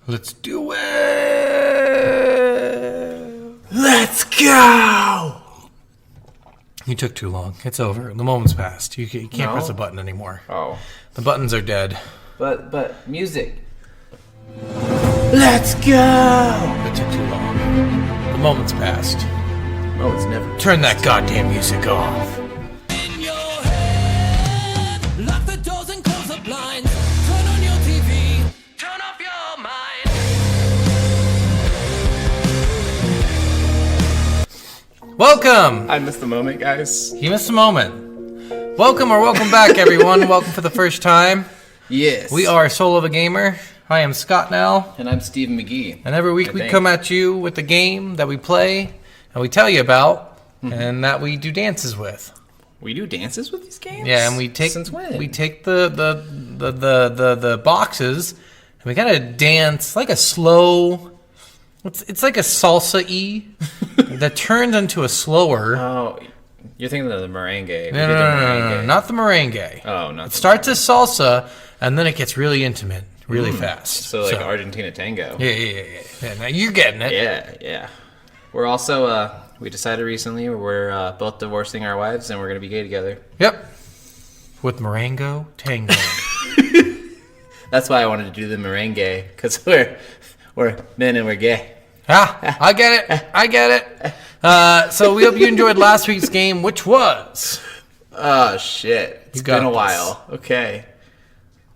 Let's do it. Let's go. You took too long. It's over. The moment's passed. You can't press a button anymore. Oh. The buttons are dead. But music. Let's go. It took too long. The moment's passed. Oh, it's never. Turn that goddamn music off. In your head, lock the doors and close the blinds. Turn on your TV, turn off your mind. Welcome. I missed the moment, guys. You missed a moment. Welcome or welcome back, everyone. Welcome for the first time. Yes. We are Soul of a Gamer. I am Scott now. And I'm Steve McGee. And every week we come at you with the game that we play and we tell you about and that we do dances with. We do dances with these games? Yeah, and we take Since when? We take the boxes and we kind of dance like a slow. It's like a salsa-y that turns into a slower. Oh, you're thinking of the merengue. No, not the merengue. Oh, not. It starts as salsa and then it gets really intimate, really fast. So like Argentina tango. Yeah. Now you're getting it. Yeah. We're also, we decided recently we're both divorcing our wives and we're going to be gay together. Yep. With Marengo Tango. That's why I wanted to do the merengue, because we're men and we're gay. I get it. So we hope you enjoyed last week's game, which was... Oh, shit. It's been a while. Okay.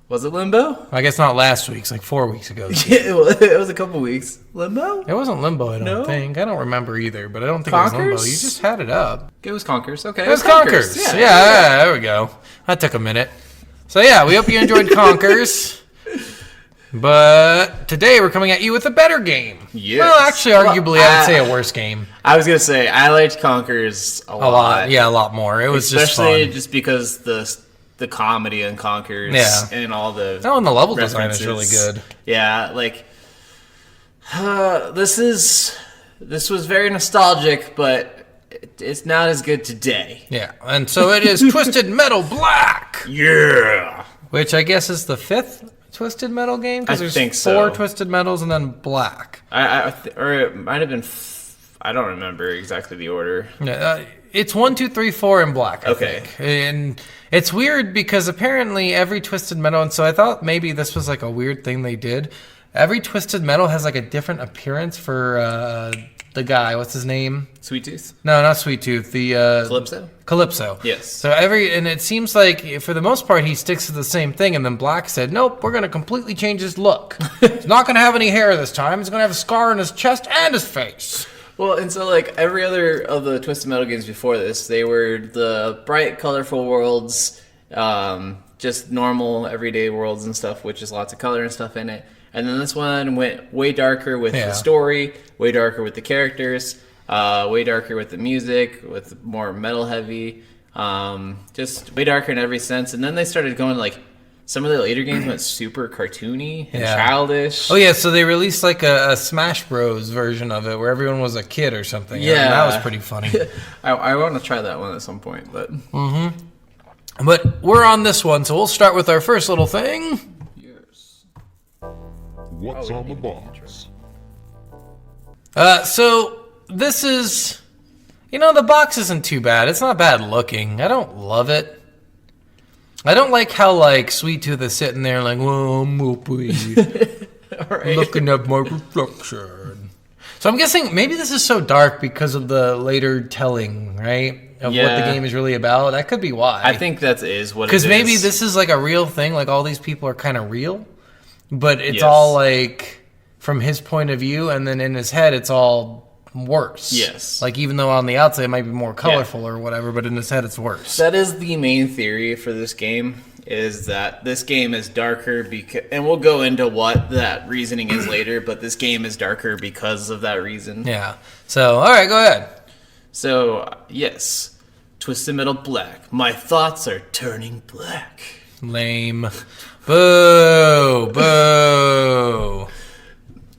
Was it Limbo? I guess not last week's, like 4 weeks ago. It was a couple weeks. Limbo? It wasn't Limbo, I don't think. I don't remember either, but I don't think it was Limbo. You just had it up. It was Conkers. Okay. It was Conkers. Yeah, there we go. That took a minute. So yeah, we hope you enjoyed Conkers. But today we're coming at you with a better game. Yes. Well, actually, arguably, I would say a worse game. I was going to say, I liked Conkers a lot. Yeah, a lot more. It was especially just because the comedy in Conkers and all the and the level references. design is really good. Yeah, like this was very nostalgic, but it's not as good today. Yeah, and so it is Twisted Metal Black. Yeah. Which I guess is the fifth Twisted Metal game, because there's think four so. Twisted Metals and then Black. Or it might have been. I don't remember exactly the order. Yeah, it's 1, 2, 3, 4 in Black. I think. And it's weird because apparently every Twisted Metal, and so I thought maybe this was like a weird thing they did. Every Twisted Metal has like a different appearance for the guy. What's his name? Sweet Tooth? No, not Sweet Tooth. The Calypso? Calypso. Yes. So and it seems like for the most part he sticks to the same thing, and then Black said, nope, we're going to completely change his look. He's not going to have any hair this time. He's going to have a scar on his chest and his face. Well, and so like every other of the Twisted Metal games before this, they were the bright, colorful worlds, just normal, everyday worlds and stuff, with just lots of color and stuff in it. And then this one went way darker with the story, way darker with the characters, way darker with the music, with more metal heavy, just way darker in every sense. And then they started going like, some of the later games went super cartoony and childish. Oh, yeah, so they released like a Smash Bros. Version of it where everyone was a kid or something. Yeah. And that was pretty funny. I want to try that one at some point, but... Mm-hmm. But we're on this one, so we'll start with our first little thing. Yes. What's on the box? So this is... the box isn't too bad. It's not bad looking. I don't love it. I don't like how, like, Sweet Tooth is sitting there like, well, I'm looking at my reflection. So I'm guessing maybe this is so dark because of the later telling, right? Of what the game is really about. That could be why. I think that is what it is. Because maybe this is like a real thing. Like, all these people are kind of real. But it's all, like, from his point of view. And then in his head, it's all worse. Yes. Like, even though on the outside it might be more colorful or whatever, but in his head it's worse. That is the main theory for this game, is that this game is darker because, and we'll go into what that reasoning is later, but this game is darker because of that reason. Yeah. So, all right, go ahead. So, yes. Twisted Metal Black. My thoughts are turning black. Lame. Boo. Boo.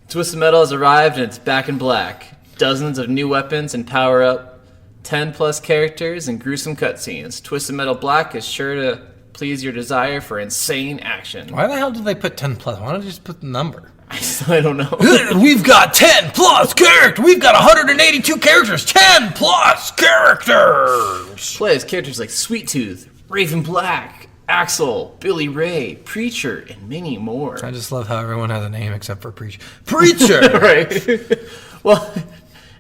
Twisted Metal has arrived and it's back in black. Dozens of new weapons and power-up, 10-plus characters, and gruesome cutscenes. Twisted Metal Black is sure to please your desire for insane action. Why the hell did they put 10 plus? Why don't they just put the number? I don't know. We've got 10 plus characters. We've got 182 characters. 10 plus characters. Play as characters like Sweet Tooth, Raven Black, Axel, Billy Ray, Preacher, and many more. I just love how everyone has a name except for Preacher. Preacher! Right. Well,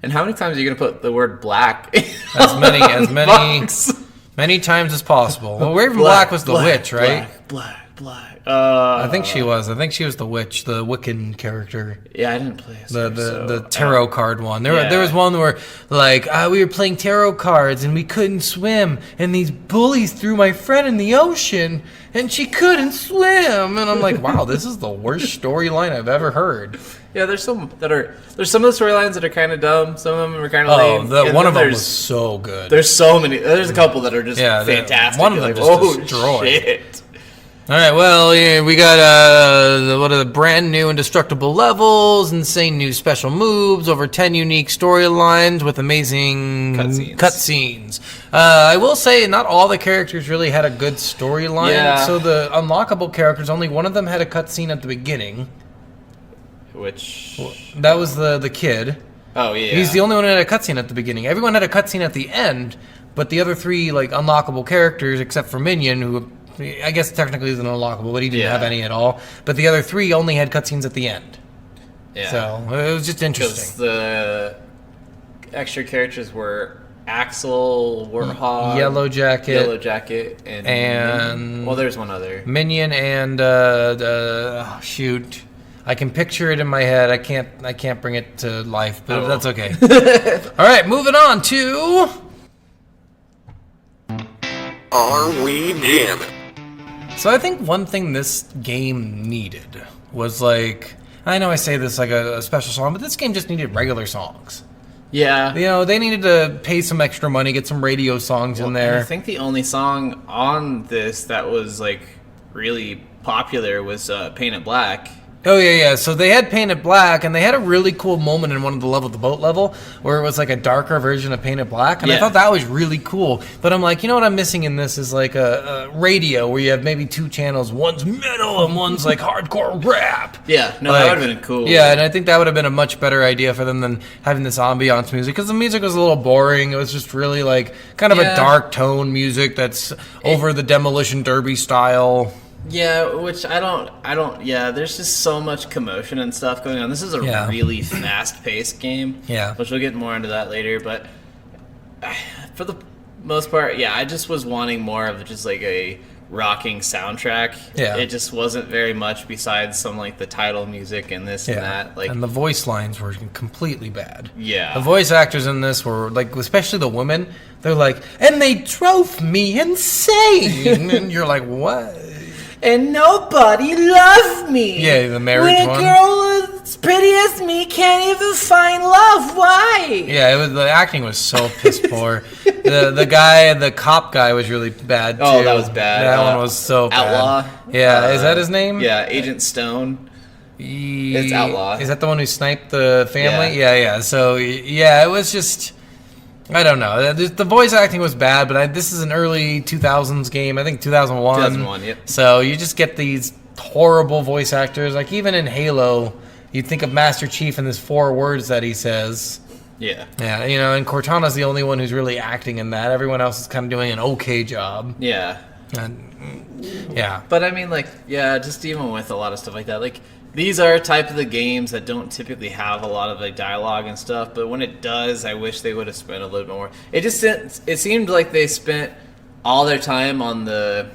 and how many times are you going to put the word black? As many times as possible. Well, Raven Black was the witch, right? Black. I think she was. I think she was the witch, the Wiccan character. Yeah, I didn't play as the tarot card one. There was one where, like, we were playing tarot cards and we couldn't swim, and these bullies threw my friend in the ocean, and she couldn't swim. And I'm like, wow, this is the worst storyline I've ever heard. Yeah, there's some of the storylines that are kind of dumb. Some of them are kind of lame. One of them was so good. There's so many. There's a couple that are just fantastic. One of them just destroyed. Shit. All right, well, yeah, we got the brand new indestructible levels, insane new special moves, over 10 unique storylines with amazing cutscenes. I will say not all the characters really had a good storyline. Yeah. So the unlockable characters, only one of them had a cutscene at the beginning. Which? That was the kid. Oh, yeah. He's the only one who had a cutscene at the beginning. Everyone had a cutscene at the end, but the other three unlockable characters, except for Minion, who I guess technically isn't unlockable, but he didn't have any at all. But the other three only had cutscenes at the end. Yeah. So it was just interesting. Because the extra characters were Axel, Warthog, Yellow Jacket, and well, there's one other. Minion and shoot. I can picture it in my head. I can't bring it to life, but that's okay. All right, moving on to Are We Jammin? So I think one thing this game needed was I know I say this like a special song, but this game just needed regular songs. Yeah. You know, they needed to pay some extra money, get some radio songs in there. I think the only song on this that was really popular was Painted Black. Oh, yeah. So they had Painted Black, and they had a really cool moment in one of the boat level, where it was a darker version of Painted Black, and I thought that was really cool. But I'm like, you know what I'm missing in this is a radio where you have maybe two channels. One's metal and one's hardcore rap. Yeah, no, that would have been cool. Yeah, and I think that would have been a much better idea for them than having this ambiance music, because the music was a little boring. It was just really kind of a dark tone music that's over the Demolition Derby style. Yeah, which I don't, there's just so much commotion and stuff going on. This is a really fast-paced game. Yeah. Which we'll get more into that later, but for the most part, I just was wanting more of just a rocking soundtrack. Yeah. It just wasn't very much besides some the title music and this and that. And the voice lines were completely bad. Yeah. The voice actors in this were especially the women, they're and they drove me insane. And you're like, what? And nobody loved me. Yeah, the marriage one. When a girl as pretty as me can't even find love, why? Yeah, the acting was so piss poor. The cop guy was really bad too. Oh, that was bad. That one was so Outlaw. bad. Yeah, is that his name? Yeah, Agent Stone. It's Outlaw. Is that the one who sniped the family? Yeah. So, it was just, I don't know. The voice acting was bad, but this is an early 2000s game. I think 2001. 2001, yep. So you just get these horrible voice actors. Even in Halo, you think of Master Chief and there's 4 words that he says. Yeah. Yeah, and Cortana's the only one who's really acting in that. Everyone else is kind of doing an okay job. Yeah. Yeah. But I mean, just even with a lot of stuff like that, these are type of the games that don't typically have a lot of dialogue and stuff, but when it does, I wish they would have spent a little bit more. It seemed like they spent all their time on the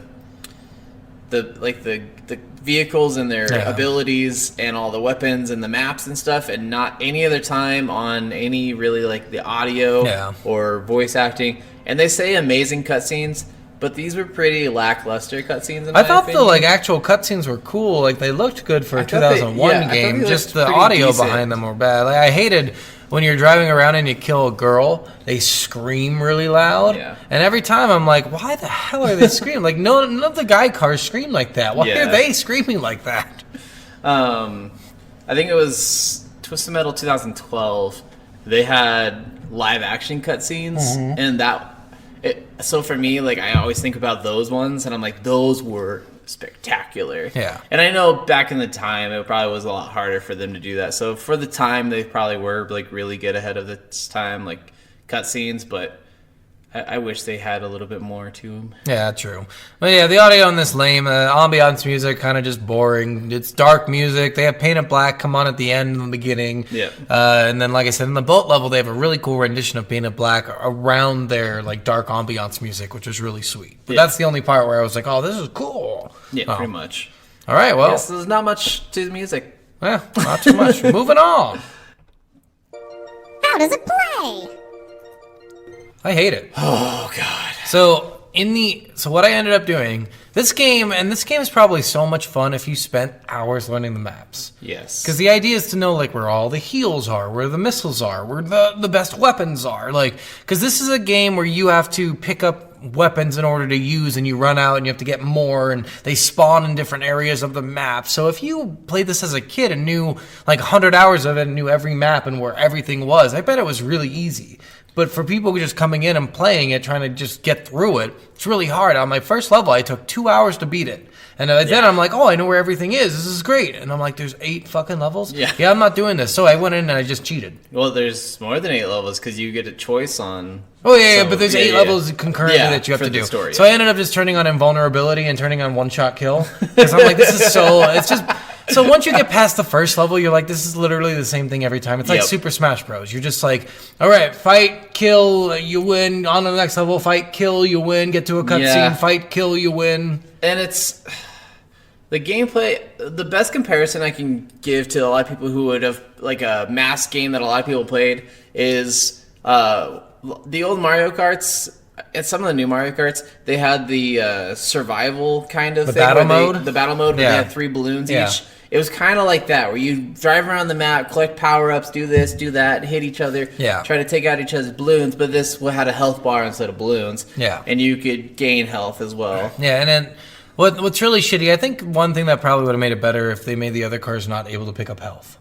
vehicles and their abilities and all the weapons and the maps and stuff, and not any other time on any really the audio or voice acting. And they say amazing cutscenes, but these were pretty lackluster cutscenes. I thought the actual cutscenes were cool. They looked good for a 2001 game. Just the audio decent. behind them were bad. I hated when you're driving around and you kill a girl. They scream really loud, and every time I'm like, why the hell are they screaming? None of the guy cars scream like that. Why are they screaming like that? I think it was Twisted Metal 2012. They had live action cutscenes, and so for me, I always think about those ones, and I'm like, those were spectacular. Yeah. And I know back in the time, it probably was a lot harder for them to do that. So for the time, they probably were like really good ahead of its time, like cutscenes, but I wish they had a little bit more to them. Yeah, true. But yeah, the audio on this lame. Ambiance music kind of just boring. It's dark music. They have Painted Black come on at the end and the beginning. Yeah. And then, like I said, in the boat level, they have a really cool rendition of Painted Black around their like dark ambiance music, which was really sweet. But that's the only part where I was like, oh, this is cool. Yeah, pretty much. All right, well. Yes, there's not much to the music. Yeah, not too much. Moving on. How does it play? I hate it. Oh, God. So what I ended up doing, this game is probably so much fun if you spent hours learning the maps. Yes. Because the idea is to know like where all the heals are, where the missiles are, where the best weapons are. Like, because this is a game where you have to pick up weapons in order to use, and you run out and you have to get more, and they spawn in different areas of the map. So if you played this as a kid and knew like 100 hours of it and knew every map and where everything was, I bet it was really easy. But for people just coming in and playing it, trying to just get through it, it's really hard. On my first level, I took 2 hours to beat it. And then I'm like, oh, I know where everything is. This is great. And I'm like, there's 8 fucking levels? Yeah. Yeah, I'm not doing this. So I went in and I just cheated. Well, there's more than 8 levels because you get a choice on... Oh, yeah, So, but there's yeah, 8 yeah. levels concurrently Yeah, that you have for to the do. story, So yeah. I ended up just turning on invulnerability and turning on one-shot kill. Because I'm like, this is so... It's just... So once you get past the first level, you're like, this is literally the same thing every time. It's like Yep. Super Smash Bros. You're just like, all right, fight, kill, you win. On to the next level, fight, kill, you win. Get to a cutscene, Yeah. fight, kill, you win. And it's... The gameplay... The best comparison I can give to a lot of people who would have... Like a mass game that a lot of people played is... the old Mario Karts... And some of the new Mario Karts, they had the survival kind of The thing. battle where mode? The battle mode where Yeah. they had 3 balloons Yeah. each. It was kind of like that, where you drive around the map, collect power-ups, do this, do that, hit each other, Yeah. try to take out each other's balloons, but this had a health bar instead of balloons. Yeah. And you could gain health as well. Yeah, and then what's really shitty, I think one thing that probably would have made it better if they made the other cars not able to pick up health.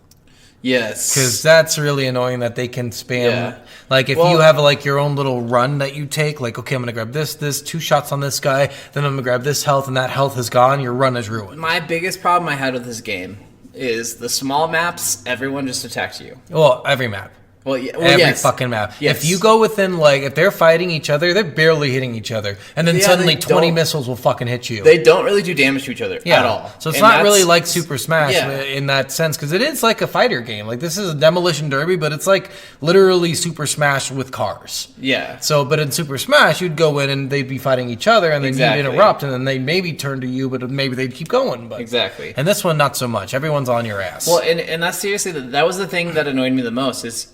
Yes. Because that's really annoying that they can spam. Yeah. Like, if Well- you have, like, your own little run that you take, like, okay, I'm going to grab this, 2 shots on this guy, then I'm going to grab this health, and that health is gone, your run is ruined. My biggest problem I had with this game is the small maps, everyone just attacks you. Well, every map. Well, yeah, Every yes. fucking map. Yes. If you go within, like, if they're fighting each other, they're barely hitting each other. And then Yeah, suddenly they 20 don't- missiles will fucking hit you. They don't really do damage to each other Yeah. at all. So it's And not really that's- like Super Smash Yeah. in that sense, because it is like a fighter game. Like, this is a demolition derby, but it's like literally Super Smash with cars. Yeah. So, but in Super Smash, you'd go in and they'd be fighting each other, and then Exactly. you'd interrupt, and then they maybe turn to you, but maybe they'd keep going. But Exactly. And this one, not so much. Everyone's on your ass. Well, and that's seriously, that was the thing that annoyed me the most, is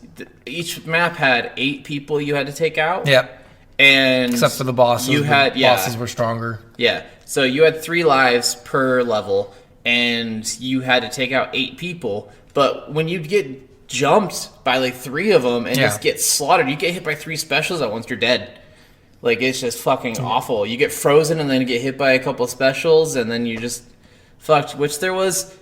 each map had 8 people you had to take out. Yep. And Except for the bosses. You had, yeah. Bosses were stronger. Yeah. So you had 3 lives per level, and you had to take out 8 people. But when you'd get jumped by like 3 of them and Yeah. just get slaughtered, you get hit by 3 specials at once, you're dead. Like, it's just fucking awful. You get frozen and then get hit by a couple specials, and then you just fucked. Which there was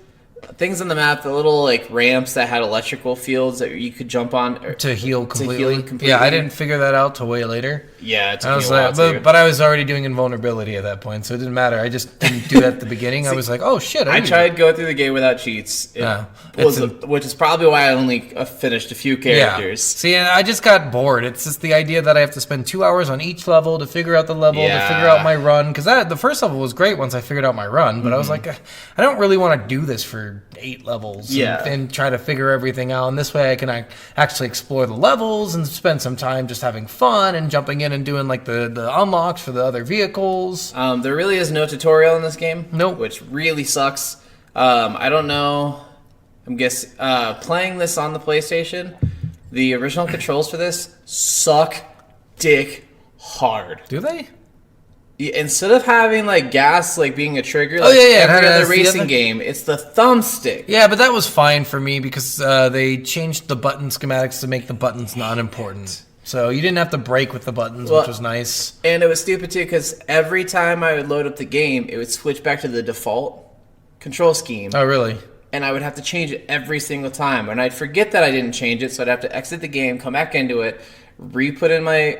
things on the map, the little like ramps that had electrical fields that you could jump on To heal completely. completely. Yeah, I didn't figure that out till way later. Yeah, it took I me was a while like, too. but I was already doing invulnerability at that point, so it didn't matter. I just didn't do that at the beginning. I was like, oh shit! I need tried going through the game without cheats. Yeah. Which is probably why I only finished a few characters. Yeah. See, and I just got bored. It's just the idea that I have to spend 2 hours on each level to figure out the level, to Yeah. figure out my run. Because the first level was great once I figured out my run, but I was like, I don't really want to do this for 8 levels Yeah. and try to figure everything out. And this way I can actually explore the levels and spend some time just having fun and jumping in and doing like the unlocks for the other vehicles. There really is no tutorial in this game. Nope. Which really sucks. I don't know. I'm guessing playing this on the PlayStation, the original controls for this suck dick hard. Do they? Instead of having like gas like being a trigger, Oh, like yeah, yeah, it every has other the racing other- game, it's the thumbstick. Yeah, but that was fine for me because they changed the button schematics to make the buttons not important. So you didn't have to break with the buttons, Well, which was nice. And it was stupid too because every time I would load up the game, it would switch back to the default control scheme. Oh, really? And I would have to change it every single time. And I'd forget that I didn't change it, so I'd have to exit the game, come back into it, re-put in my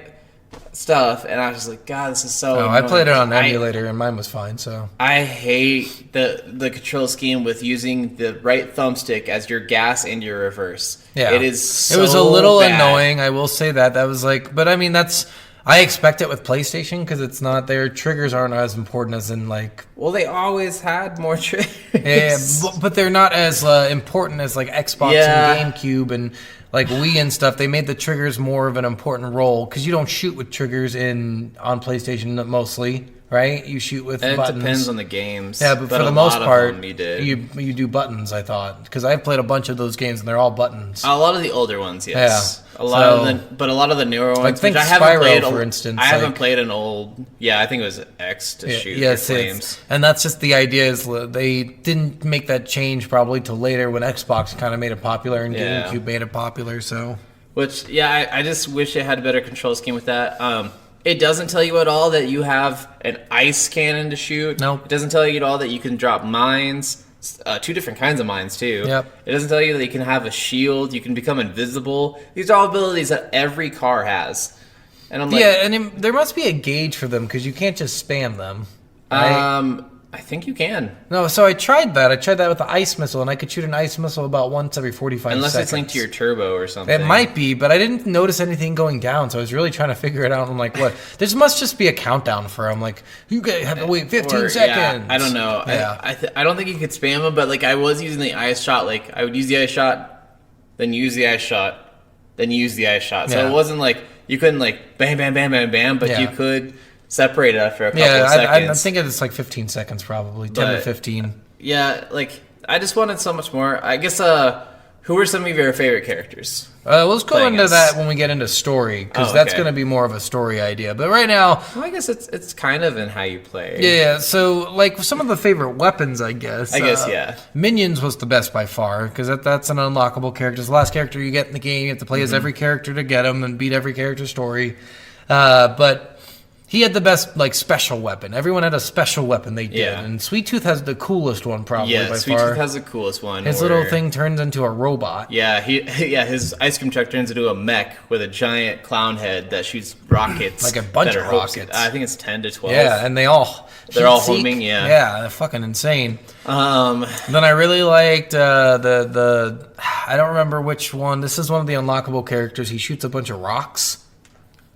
stuff, and I was just like, God, this is so. Oh, I annoying. played it on emulator, and mine was fine. So I hate the control scheme with using the right thumbstick as your gas and your reverse. yeah, it is. So it was a little bad. annoying. I will say that. That was like, but I mean, I expect it with PlayStation because it's not their triggers aren't as important as in like. Well, they always had more triggers. Yeah, but they're not as important as like Xbox and GameCube and like Wii and stuff. They made the triggers more of an important role because you don't shoot with triggers on PlayStation mostly, right? You shoot with And buttons. it depends on the games. Yeah, but for a the most lot of part, them you did. you do buttons. I thought because I've played a bunch of those games and they're all buttons. A lot of the older ones, yes. Yeah. A lot but a lot of the newer ones, think which I haven't Spyro, played. for instance, I haven't like- played an old. Yeah, I think it was X to shoot Yes, the flames. and that's just the idea is they didn't make that change probably till later when Xbox kind of made it popular and Yeah. GameCube made it popular. So Which, yeah, I just wish it had a better control scheme with that. It doesn't tell you at all that you have an ice cannon to shoot. Nope. It doesn't tell you at all that you can drop mines. 2 different kinds of mines, too. Yep. It doesn't tell you that you can have a shield. You can become invisible. These are all abilities that every car has. And I'm like, yeah, and there must be a gauge for them because you can't just spam them. Right? I think you can. No, so I tried that. I tried that with the ice missile, and I could shoot an ice missile about once every 45 Unless seconds. it's linked to your turbo or something. It might be, but I didn't notice anything going down, so I was really trying to figure it out. I'm like, what? There must just be a countdown for them. Like, you have to wait 15 Or, seconds. Yeah, I don't know. Yeah. I don't think you could spam them, but like I was using the ice shot. Like I would use the ice shot, then use the ice shot, then use the ice shot. So Yeah. it wasn't like you couldn't like bam, bam, bam, bam, bam, but Yeah. you could separate it after a couple Yeah, of I'm seconds. thinking it's like 15 seconds probably, 10 to But- 15. Yeah, like I just wanted so much more. I guess. Who are some of your favorite characters? Let's go Playing into as- that when we get into story, because Oh, that's okay. going to be more of a story idea. But right now, Well, I guess it's kind of in how you play. yeah, so like some of the favorite weapons, I guess. Yeah. Minions was the best by far, because that's an unlockable character. It's the last character you get in the game. You have to play Mm-hmm. as every character to get them and beat every character's story. But he had the best like special weapon. Everyone had a special weapon they did, Yeah. and Sweet Tooth has the coolest one probably Yeah, by Sweet far. Tooth has the coolest one. His where- little thing turns into a robot. Yeah, his ice cream truck turns into a mech with a giant clown head that shoots rockets. Like a bunch that of are hopes- rockets. I think it's 10 to 12. Yeah, and they're all all heat-seek. homing, yeah. Yeah, they're fucking insane. Um, Then I really liked the I don't remember which one. This is one of the unlockable characters. He shoots a bunch of rocks.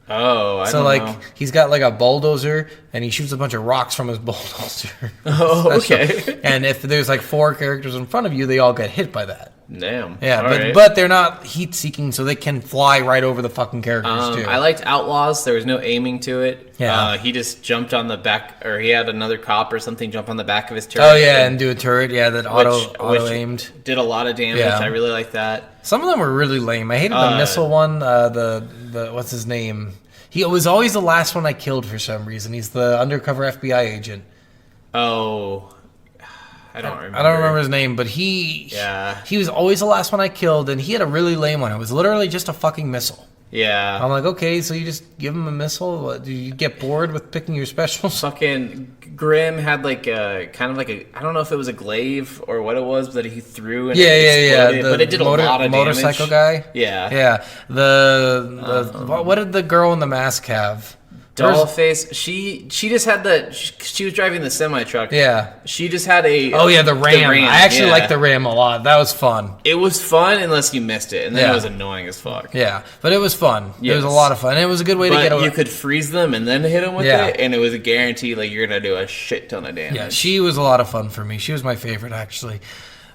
I So don't like know. he's got like a bulldozer and he shoots a bunch of rocks from his bulldozer. Oh, Special. okay. And if there's like 4 characters in front of you, they all get hit by that. Damn. Yeah, All right. but they're not heat seeking, so they can fly right over the fucking characters too. I liked Outlaws. There was no aiming to it. Yeah. He just jumped on the back, or he had another cop or something jump on the back of his turret. Oh yeah, and do a turret. Yeah, that which auto aimed. did a lot of damage. Yeah. I really like that. Some of them were really lame. I hated the missile one. The what's his name? He was always the last one I killed for some reason. He's the undercover FBI agent. Oh, I don't remember. I don't remember his name, but he was always the last one I killed, and he had a really lame one. It was literally just a fucking missile. Yeah. I'm like, okay, so you just give him a missile? What, do you get bored with picking your specials? Fucking Grim had like a kind of like a, I don't know if it was a glaive or what it was, but he threw and Yeah, it exploded, The but it did a lot of motorcycle damage. guy. Yeah. Yeah. What did the girl in the mask have? Dollface. She just had she was driving the semi truck. Yeah. She just had a. Oh yeah, the Ram. I actually yeah. liked the Ram a lot. That was fun. It was fun unless you missed it, and then Yeah. it was annoying as fuck. Yeah, but it was fun. It was a Yes. lot of fun. And it was a good way to But get away. you could freeze them and then hit them with Yeah. it, and it was a guarantee like you're gonna do a shit ton of damage. Yeah, she was a lot of fun for me. She was my favorite, actually.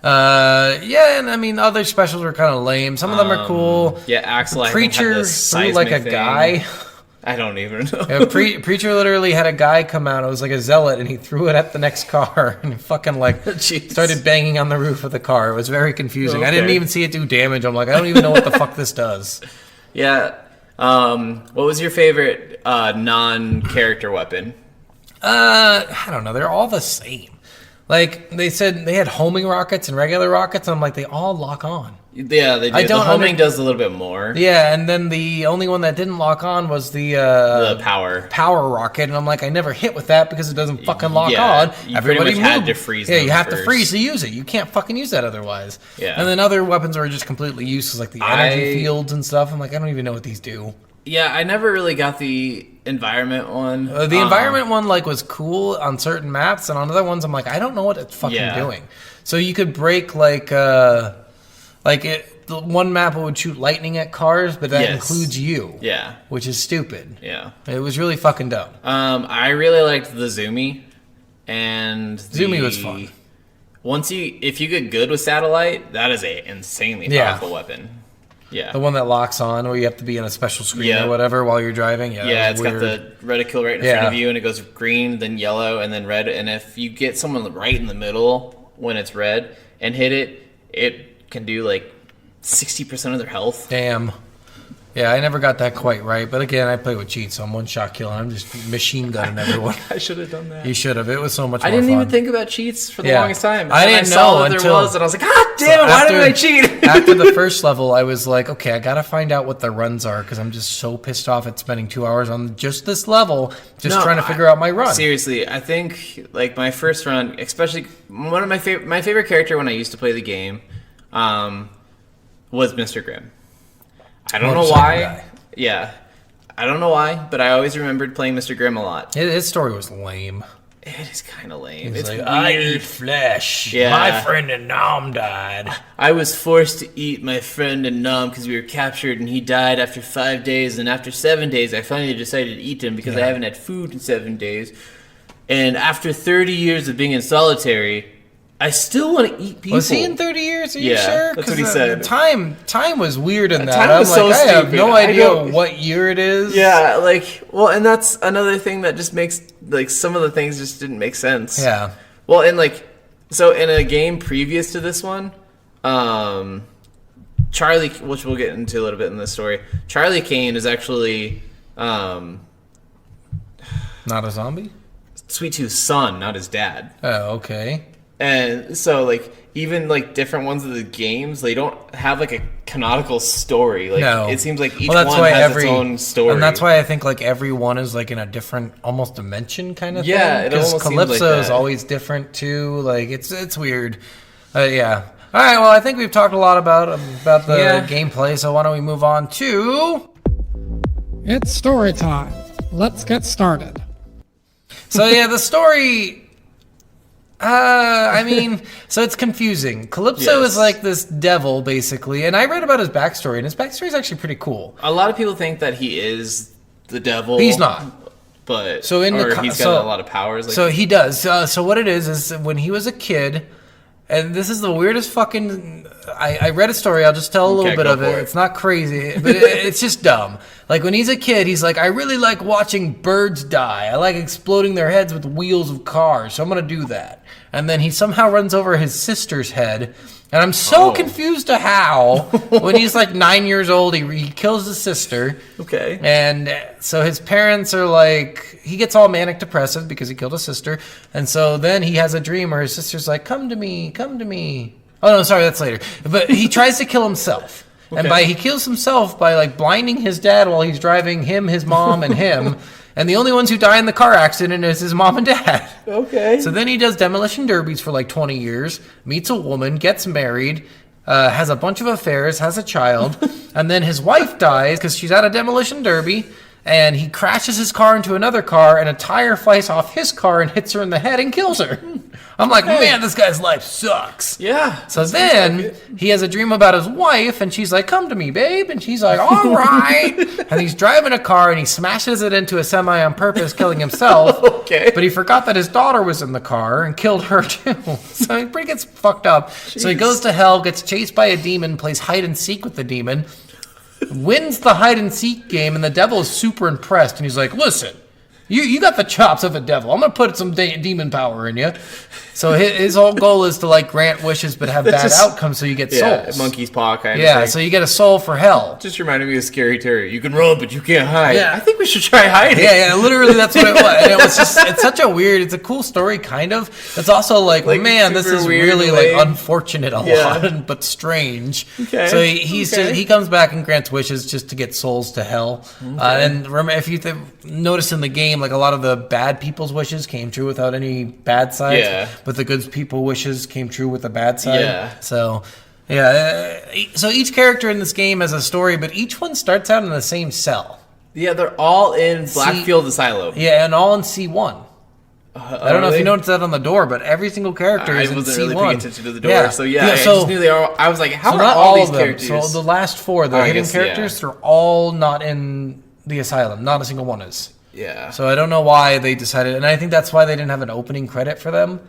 Yeah, and I mean, other specials were kind of lame. Some of them are cool. Yeah, Axel. I think, had Preacher this threw like a seismic thing. guy. I don't even know. Yeah, Preacher literally had a guy come out. It was like a zealot, and he threw it at the next car, and he fucking like Jeez. started banging on the roof of the car. It was very confusing. I didn't Okay. even see it do damage. I'm like, I don't even know what the fuck this does. Yeah. What was your favorite non-character weapon? I don't know. They're all the same. Like they said, they had homing rockets and regular rockets. And I'm like, they all lock on. Yeah, they do. I don't The homing under- does a little bit more. Yeah, and then the only one that didn't lock on was the power. power rocket, and I'm like, I never hit with that because it doesn't fucking lock Yeah, on. you Everybody pretty much had move. to freeze Yeah, them you have to first. freeze to use it. You can't fucking use that otherwise. Yeah. And then other weapons are just completely useless, like the energy fields and stuff. I'm like, I don't even know what these do. Yeah, I never really got the environment one. The environment one like was cool on certain maps, and on other ones I'm like, I don't know what it's fucking doing. So you could break the one map would shoot lightning at cars, but that includes you. Yeah. Which is stupid. Yeah. It was really fucking dumb. I really liked the Zoomy, and Zoomy was fun. If you get good with satellite, that is a insanely powerful weapon. Yeah. The one that locks on, where you have to be on a special screen or whatever while you're driving. Yeah, it's got the reticle right in front of you, and it goes green, then yellow, and then red. And if you get someone right in the middle when it's red and hit it, it can do like 60% of their health. Damn. Yeah, I never got that quite right. But again, I play with cheats, so I'm one-shot killing. I'm just machine gunning everyone. I should have done that. You should have. It was so much more I didn't fun. even think about cheats for the longest time. I didn't know that until there was, and I was like, God damn it, why did I cheat? After the first level, I was like, okay, I got to find out what the runs are, because I'm just so pissed off at spending 2 hours on just this level, trying to figure out my run. Seriously, I think like my first run, especially one of my favorite character when I used to play the game, was Mr. Grimm. I don't know why. Guy. Yeah, I don't know why, but I always remembered playing Mr. Grimm a lot. His story was lame. It is kind of lame. It's like, weird. I eat flesh. Yeah. My friend and Nom died. I was forced to eat my friend and Nom because we were captured, and he died after 5 days. And after 7 days, I finally decided to eat him because I haven't had food in 7 days. And after 30 years of being in solitary, I still want to eat people. Was he in 30 years? Are you sure? That's what he said. Time was weird in that. Time I'm was like, so I have stupid. no idea what year it is. Yeah, and that's another thing that just makes, some of the things just didn't make sense. Yeah. Well, and, so in a game previous to this one, Charlie, which we'll get into a little bit in this story, Charlie Kane is actually, Not a zombie? Sweet Tooth's son, not his dad. Oh, okay. And so, even, different ones of the games, they don't have, a canonical story. No. It seems like each Well, one has its own story. And that's why I think, every one is, in a different, almost dimension kind of thing. Yeah, it almost seems like Calypso is that. always different, too. It's weird. Yeah. All right, well, I think we've talked a lot about the gameplay, so why don't we move on to... It's story time. Let's get started. So, yeah, the story... so it's confusing. Calypso is this devil, basically, and I read about his backstory, and his backstory is actually pretty cool. A lot of people think that he is the devil. He's not. But So he's got a lot of powers. So he does. So what it is when he was a kid, and this is the weirdest fucking... I read a story, I'll just tell a little bit of it. It's not crazy, but it's just dumb. When he's a kid, he's like, I really like watching birds die. I like exploding their heads with wheels of cars, so I'm going to do that. And then he somehow runs over his sister's head, and I'm so confused to how, when he's 9 years old, he kills his sister. Okay. And so his parents are he gets all manic depressive because he killed his sister. And so then he has a dream where his sister's like, come to me, come to me. Oh, no, sorry, that's later. But he tries to kill himself. Okay. And he kills himself by blinding his dad while he's driving him, his mom, and him. And the only ones who die in the car accident is his mom and dad. Okay. So then he does demolition derbies for 20 years, meets a woman, gets married, has a bunch of affairs, has a child, and then his wife dies because she's at a demolition derby, and he crashes his car into another car, and a tire flies off his car and hits her in the head and kills her. I'm like, man, this guy's life sucks. Yeah. So then he has a dream about his wife, and she's like, come to me, babe. And she's like, all right. And he's driving a car, and he smashes it into a semi on purpose, killing himself. Okay. But he forgot that his daughter was in the car and killed her, too. So he pretty gets fucked up. Jeez. So he goes to hell, gets chased by a demon, plays hide and seek with the demon, wins the hide and seek game, and the devil is super impressed. And he's like, listen, you got the chops of a devil. I'm going to put some demon power in you. So his whole goal is to grant wishes but have bad outcomes, so you get souls. Monkey's paw kind of Yeah, thing. so you get a soul for hell. Just reminded me of Scary Terry. You can run, but you can't hide. Yeah. I think we should try hiding. Yeah, literally that's what it was. And it was just, it's such a weird, it's a cool story, kind of. It's also man, this is really unfortunate a lot, but strange. Okay. So he comes back and grants wishes just to get souls to hell. Okay. And remember, if you notice in the game, a lot of the bad people's wishes came true without any bad sides. Yeah. But the good people wishes came true with the bad side. Yeah. So, yeah. So each character in this game has a story, but each one starts out in the same cell. Yeah, they're all in Blackfield Asylum. Yeah, and all in C1. I don't know if you noticed that on the door, but every single character is in C1. I wasn't really paying attention to the door, so I so, just knew they are. I was like, how are not all these of them. characters? So the last 4, the hidden characters, they're all not in the asylum. Not a single one is. Yeah. So I don't know why they decided, and I think that's why they didn't have an opening credit for them,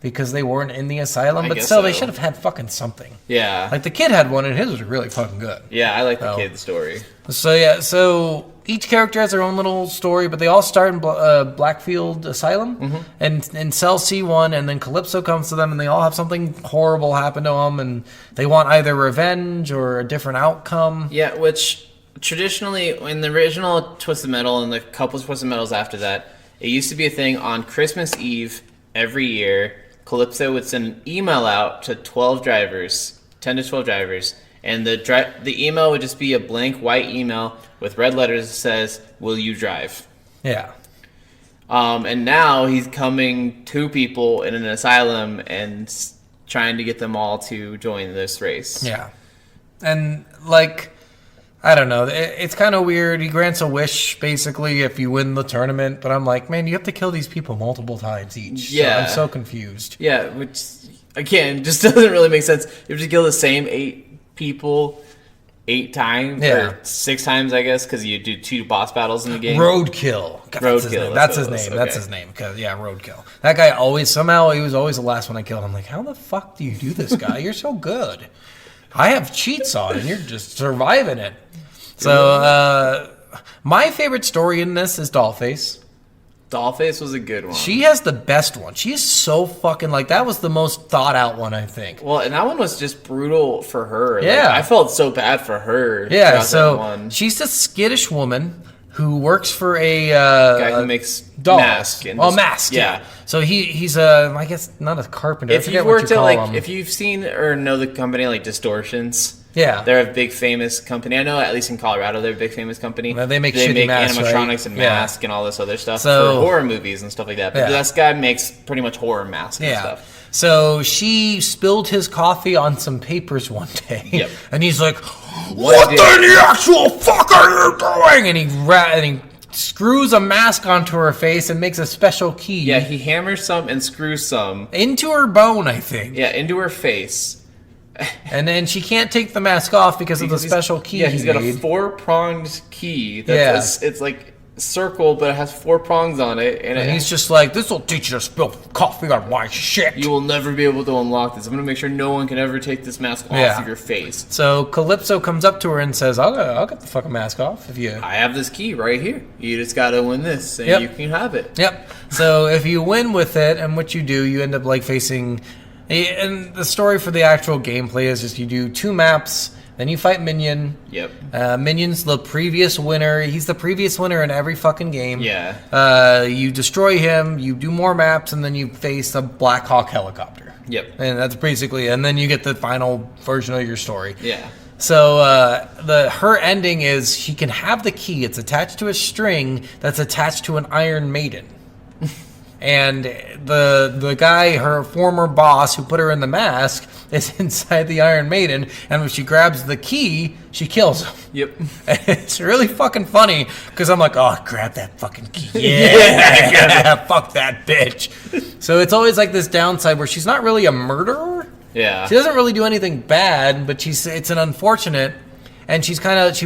because they weren't in the asylum. But still, they should have had fucking something. Yeah. Like the kid had one, and his was really fucking good. Yeah, I like the kid's story. So each character has their own little story, but they all start in Blackfield Asylum and in Cell C1, and then Calypso comes to them, and they all have something horrible happen to them, and they want either revenge or a different outcome. Yeah, which traditionally, in the original Twisted Metal and the couple of Twisted Metals after that, it used to be a thing on Christmas Eve every year. Calypso would send an email out to 12 drivers, 10 to 12 drivers, and the email would just be a blank white email with red letters that says, "Will you drive?" Yeah. And now he's coming to people in an asylum and trying to get them all to join this race. Yeah. And, like, I don't know. It's kind of weird. He grants a wish, basically, if you win the tournament. But I'm like, man, you have to kill these people multiple times each. Yeah. So I'm so confused. Yeah, which, again, just doesn't really make sense. You have to kill the same 8 people 8 times, or 6 times, I guess, because you do 2 boss battles in the game. Roadkill. God, Roadkill. That's his name. That's his name. Yeah, Roadkill. That guy he was always the last one I killed. I'm like, how the fuck do you do this, guy? You're so good. I have cheats on, and you're just surviving it. So, my favorite story in this is Dollface. Dollface was a good one. She has the best one. She is so fucking, like, that was the most thought out one, I think. Well, and that one was just brutal for her. Yeah. Like, I felt so bad for her. Yeah, so she's a skittish woman who works for a guy who makes dolls. masks. Mask. Yeah. So he's I guess not a carpenter. If you've worked at if you've seen or know the company like Distortions. Yeah, they're a big famous company. I know at least in Colorado they're a big famous company. Well, they make masks, animatronics, right? and masks and all this other stuff for horror movies and stuff like that. But this guy makes pretty much horror masks and stuff. So she spilled his coffee on some papers one day, and he's like, "What the actual fuck are you doing?" And he screws a mask onto her face and makes a special key. Yeah, he hammers some and screws some into her bone, I think. Yeah, into her face. And then she can't take the mask off because of the special key. Yeah, he's got a 4-pronged key. It's like circle, but it has 4 prongs on it. And he's just like, this will teach you to spill coffee on my shit. You will never be able to unlock this. I'm going to make sure no one can ever take this mask off of your face. So Calypso comes up to her and says, I'll get the fucking mask off if you... I have this key right here. You just got to win this, and you can have it. Yep. So if you win with it, and what you do, you end up like facing... And the story for the actual gameplay is just you do 2 maps, then you fight Minion. Yep. Minion's the previous winner. He's the previous winner in every fucking game. Yeah. You destroy him, you do more maps, and then you face a Black Hawk helicopter. Yep. And that's basically, and then you get the final version of your story. Yeah. So her ending is she can have the key. It's attached to a string that's attached to an Iron Maiden. And the guy, her former boss who put her in the mask, is inside the Iron Maiden. And when she grabs the key, she kills him. Yep. And it's really fucking funny because I'm like, oh, grab that fucking key. Yeah, fuck that bitch. So it's always like this downside where she's not really a murderer. Yeah. She doesn't really do anything bad, but it's an unfortunate. And she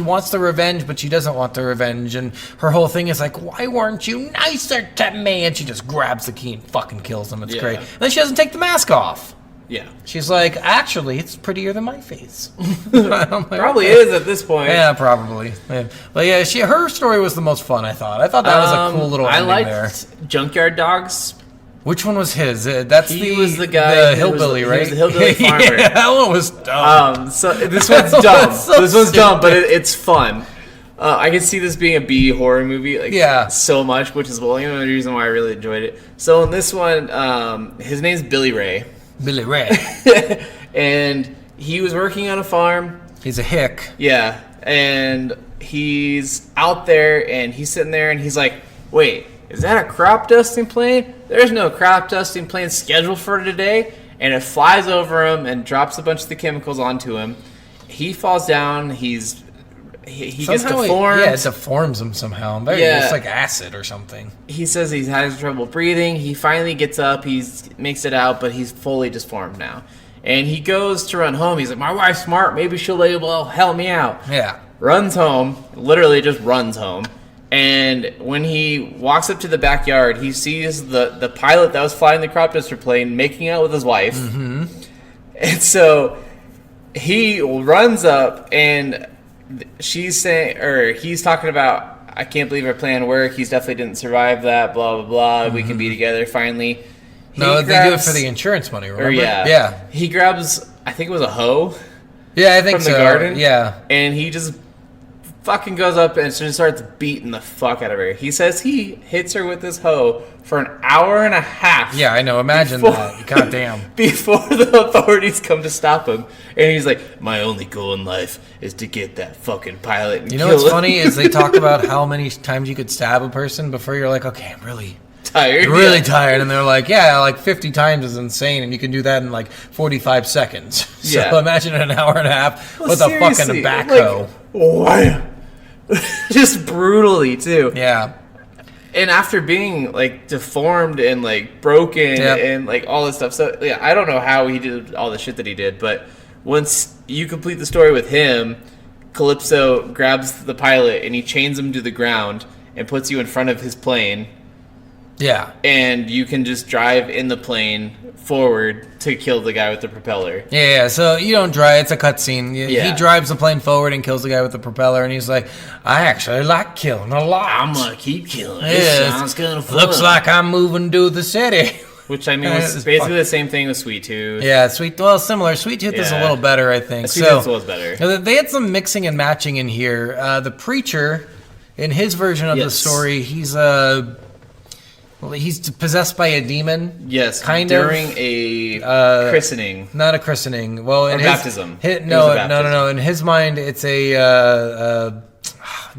wants the revenge, but she doesn't want the revenge. And her whole thing is like, why weren't you nicer to me? And she just grabs the key and fucking kills him. It's great. And then she doesn't take the mask off. Yeah. She's like, actually, it's prettier than my face. Like, probably is at this point. Yeah, probably. Yeah. But yeah, her story was the most fun, I thought. I thought that was a cool little ending there. I liked Junkyard Dogs. Which one was his? He was the guy, the hillbilly, right? He was the hillbilly farmer. Yeah, that one was dumb. So this one's dumb. This one's dumb, but it's fun. I can see this being a B horror movie, so much, which is the only reason why I really enjoyed it. So in this one, his name's Billy Ray. Billy Ray. And he was working on a farm. He's a hick. Yeah, and he's out there, and he's sitting there, and he's like, wait, is that a crop dusting plane? There's no crop dusting plane scheduled for today. And it flies over him and drops a bunch of the chemicals onto him. He falls down. He's he gets Somehow deformed. it deforms him somehow. Maybe Yeah. it's like acid or something. He says he's having trouble breathing. He finally gets up. He makes it out, but he's fully deformed now. And he goes to run home. He's like, my wife's smart. Maybe she'll be able to help me out. Yeah. Runs home. Literally just runs home. And when he walks up to the backyard, he sees the pilot that was flying the crop duster plane making out with his wife. Mm-hmm. And so he runs up, and she's saying, or he's talking about, I can't believe our plan worked. He's definitely didn't survive that. Blah blah blah. We can be together finally. No, they do it for the insurance money. Remember? Yeah. He grabs, I think it was a hoe. Yeah, I think from so. the garden. Yeah. And he just fucking goes up and just starts beating the fuck out of her. He says he hits her with this hoe for an hour and a half. Yeah, I know. Imagine that. Goddamn. Before the authorities come to stop him. And he's like, my only goal in life is to get that fucking pilot and You know kill what's him. funny is they talk about how many times you could stab a person before you're like, okay, I'm really tired. really tired. And they're like, yeah, like 50 times is insane. And you can do that in like 45 seconds. So Yeah. imagine an hour and a half Well, with a fucking seriously, backhoe. Wham! Just brutally, too. Yeah. And after being like deformed and like broken Yep. and like all this stuff, so yeah, I don't know how he did all the shit that he did, but once you complete the story with him, Calypso grabs the pilot and he chains him to the ground and puts you in front of his plane, Yeah. and you can just drive in the plane forward to kill the guy with the propeller. Yeah, so you don't drive. It's a cutscene. Yeah. He drives the plane forward and kills the guy with the propeller, and he's like, I actually like killing a lot. I'm gonna keep killing. Yeah, This sounds kind of fun. looks like I'm moving to the city. Which I mean It's was basically fuck- the same thing with Sweet Tooth. Yeah, similar. Sweet Tooth is a Yeah. little better, I think. Sweet so, Tooth was better. They had some mixing and matching in here. The preacher, in his version of the Yes. story, he's possessed by a demon. Yes, kind during of. a christening. Not a christening. Well, in Or his, baptism. No, It was a no. baptism. In his mind, it's a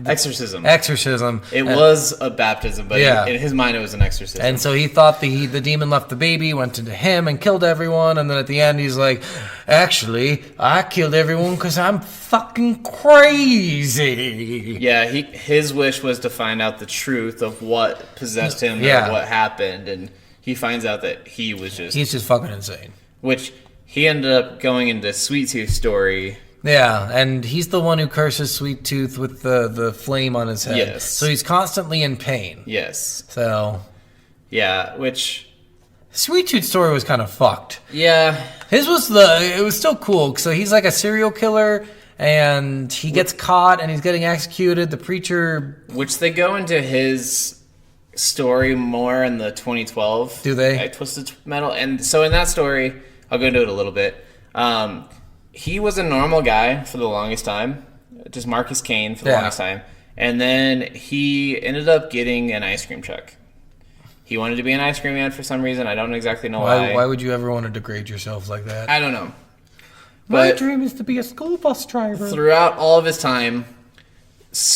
Exorcism. exorcism. It was a baptism, but Yeah. in his mind it was an exorcism. And so he thought the demon left the baby, went into him, and killed everyone. And then at the end, he's like, actually, I killed everyone because I'm fucking crazy. yeah, his wish was to find out the truth of what possessed him Yeah. or what happened, and he finds out that he was just... He's just fucking insane. which he ended up going into Sweet Tooth's story. Yeah, and he's the one who curses Sweet Tooth with the flame on his head. Yes. So he's constantly in pain. Yes. So Yeah, which... Sweet Tooth's story was kind of fucked. Yeah. His was it was still cool. So he's like a serial killer, and he gets caught, and he's getting executed. The preacher, Which they go into his story more in the 2012. Do they? Twisted Metal. And so in that story, I'll go into it a little bit. He was a normal guy for the longest time. Just Marcus Kane for the Yeah. longest time. And then he ended up getting an ice cream truck. He wanted to be an ice cream man for some reason. I don't exactly know why. why would you ever want to degrade yourself like that? I don't know. My But dream is to be a school bus driver. throughout all of his time,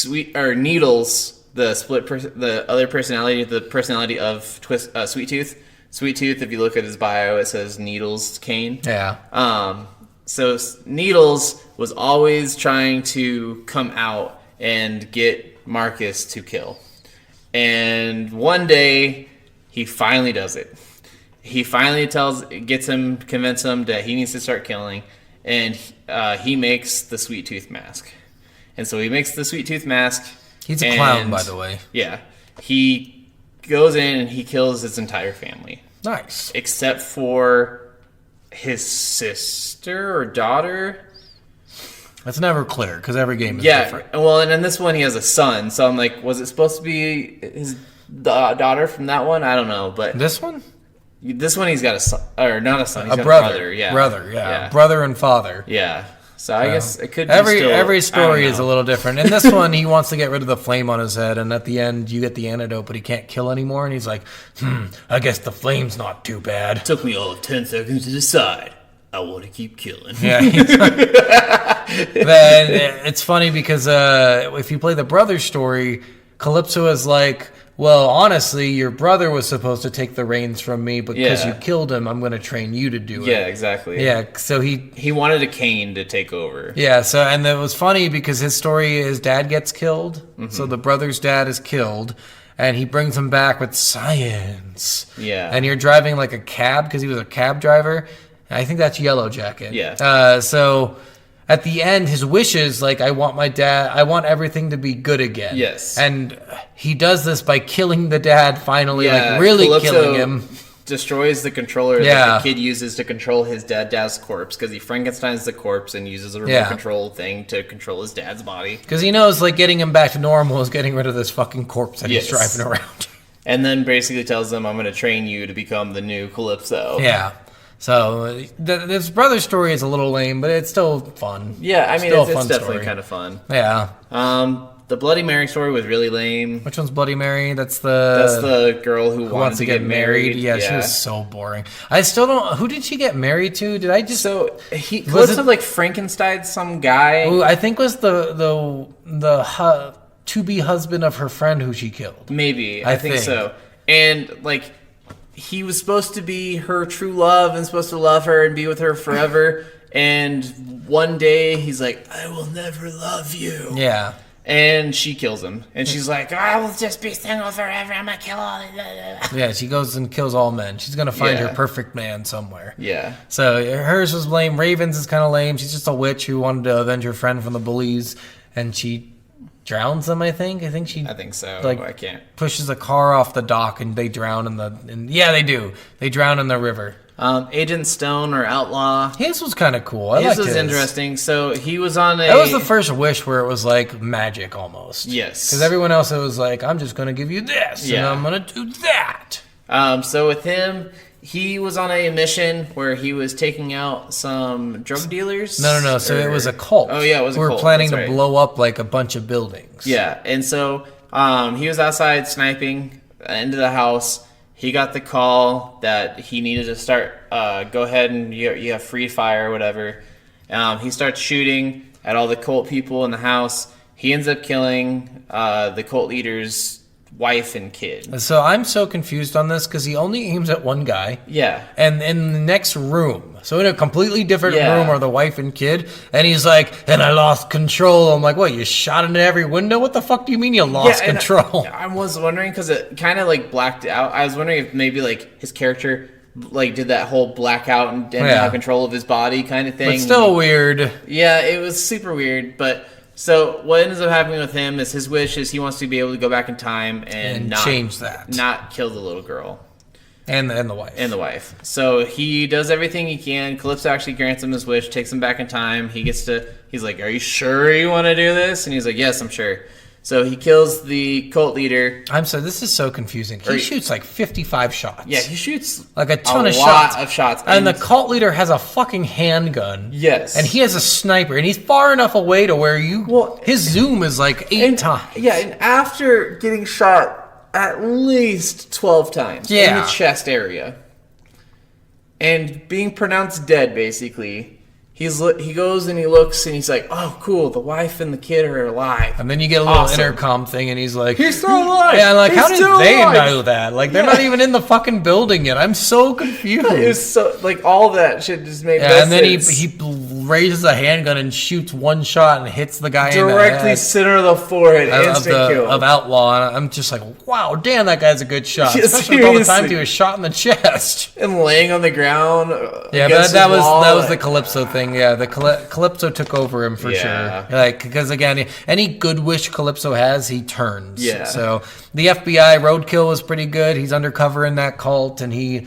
Needles, the other personality, the personality of Sweet Tooth. Sweet Tooth, if you look at his bio, it says Needles Kane. Yeah. So Needles was always trying to come out and get Marcus to kill. And one day, he finally does it. He finally convinces him that he needs to start killing, and he makes the Sweet Tooth mask. And so he makes the Sweet Tooth mask. He's a clown, by the way. Yeah. He goes in and he kills his entire family. Nice. Except for his sister or daughter. That's never clear, because every game is Yeah, different. well, and in this one he has a son, so I'm like, was it supposed to be his daughter from that one? I don't know, but This one? this one he's got a son, or not a son, he's A got brother. a brother, yeah. Brother, yeah. Brother and father. Yeah. So I guess it could be Every still, story I don't is a know. little different. In this one, he wants to get rid of the flame on his head, and at the end, you get the antidote, but he can't kill anymore. And he's like, I guess the flame's not too bad. Took me all of 10 seconds to decide. I want to keep killing. Yeah. It's funny because if you play the brother story, Calypso is like, well, honestly, your brother was supposed to take the reins from me, but because Yeah. you killed him, I'm going to train you to do it. Yeah, exactly. Yeah, so He wanted a Kane to take over. Yeah, so, and it was funny because his story, his dad gets killed, so the brother's dad is killed, and he brings him back with science. Yeah. And you're driving like a cab, because he was a cab driver. I think that's Yellow Jacket. Yeah. So at the end, his wishes, like, I want everything to be good again. Yes. And he does this by killing the dad finally, Yeah, like really Calypso killing him. destroys the controller Yeah. that the kid uses to control his dad's corpse, because he Frankensteins the corpse and uses a remote Yeah. control thing to control his dad's body. Because he knows, like, getting him back to normal is getting rid of this fucking corpse that he's Yes. driving around. And then basically tells them, I'm going to train you to become the new Calypso. Yeah. So this brother story is a little lame, but it's still fun. Yeah, I mean, Still a it's fun definitely story. kind of fun. Yeah. The Bloody Mary story was really lame. Which one's Bloody Mary? That's That's the the girl who wants to get married. Yeah, she was so boring. I still don't. Who did she get married to? Did I just? So he Was was it- it like Frankenstein some guy? Who I think was the to be husband of her friend who she killed. Maybe I I think think. so. And like he was supposed to be her true love and supposed to love her and be with her forever. And one day he's like, I will never love you. Yeah. And she kills him. And she's like, I will just be single forever. I'm going to kill all of Yeah, she goes and kills all men. She's gonna find Yeah. her perfect man somewhere. Yeah. So hers was lame. Raven's is kind of lame. She's just a witch who wanted to avenge her friend from the bullies, and she drowns them. I think she I think so. Like, I can't. pushes a car off the dock, and they drown in the. Yeah, they do. They drown in the river. Agent Stone or Outlaw. His was kind of cool. I His liked was his. interesting. So he was on a. That was the first wish where it was like magic almost. Yes. Because everyone else, it was like, I'm just gonna give you this, Yeah. and I'm gonna do that. So with him, he was on a mission where he was taking out some drug dealers. No. So it or- was a cult. Oh yeah, it was a who cult. were planning That's to right. blow up like a bunch of buildings. Yeah, and so he was outside sniping into the house. He got the call that he needed to start. Go ahead and you have free fire or whatever. He starts shooting at all the cult people in the house. He ends up killing the cult leader's wife and kid. So I'm so confused on this because he only aims at one guy. Yeah. And in the next room, so in a completely different Yeah. room, are the wife and kid, and he's like, "And I lost control." I'm like, "What? You shot into every window? What the fuck do you mean you lost and control?" I was wondering because it kind of like blacked out. I was wondering if maybe like his character like did that whole blackout and didn't Yeah. have control of his body kind of thing. But still weird. Yeah, it was super weird. But so what ends up happening with him is his wish is he wants to be able to go back in time and not change that, not kill the little girl and the wife, and the wife. So he does everything he can. Calypso actually grants him his wish, takes him back in time. He's like, "Are you sure you want to do this?" And he's like, "Yes, I'm sure." So he kills the cult leader. This is so confusing. He shoots like 55 shots. Yeah, he shoots like a ton of lot shots. of shots. And the cult leader has a fucking handgun. Yes. And he has a sniper, and he's far enough away to where his zoom is like 8 times. Yeah, and after getting shot at least 12 times in Yeah. the chest area and being pronounced dead, basically, he goes and he looks and he's like, "Oh, cool, the wife and the kid are alive." And then you get a little Awesome. intercom thing, and he's like, "He's still alive!" Yeah, like, He's how did still they alive! know that? Like, they're not even in the fucking building yet. I'm so confused. It was so, like, all that shit just made no Yeah, and then sense. he raises a handgun and shoots one shot and hits the guy Directly in the head center of the forehead, of instant kill. Outlaw. And I'm just like, wow, damn, that guy's a good shot. Yeah, Especially with all the time seriously. he was shot in the chest. And laying on the ground. Yeah, but against that his wall, was the like- Calypso thing. Yeah, the Calypso took over him for Yeah. sure. Like, because again, any good wish Calypso has, he turns. Yeah. So the FBI roadkill was pretty good. He's undercover in that cult, and he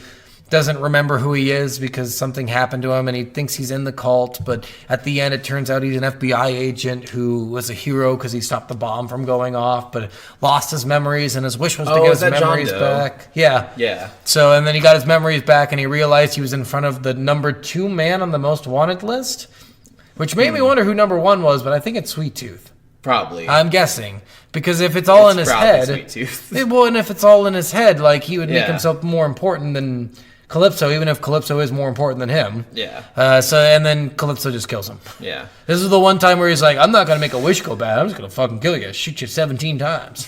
doesn't remember who he is because something happened to him, and he thinks he's in the cult. But at the end, it turns out he's an FBI agent who was a hero because he stopped the bomb from going off, but lost his memories, and his wish was to Oh, get is his that John memories Doe? back. Yeah. Yeah. So, and then he got his memories back, and he realized he was in front of the number 2 man on the most wanted list, which made me wonder who number 1 was, but I think it's Sweet Tooth. Probably. I'm guessing. Because if it's all It's in his probably head, Sweet Tooth. and if it's all in his head, like, he would make Yeah. himself more important than Calypso, even if Calypso is more important than him. Yeah. And then Calypso just kills him. Yeah. This is the one time where he's like, I'm not going to make a wish go bad. I'm just going to fucking kill you. Shoot you 17 times.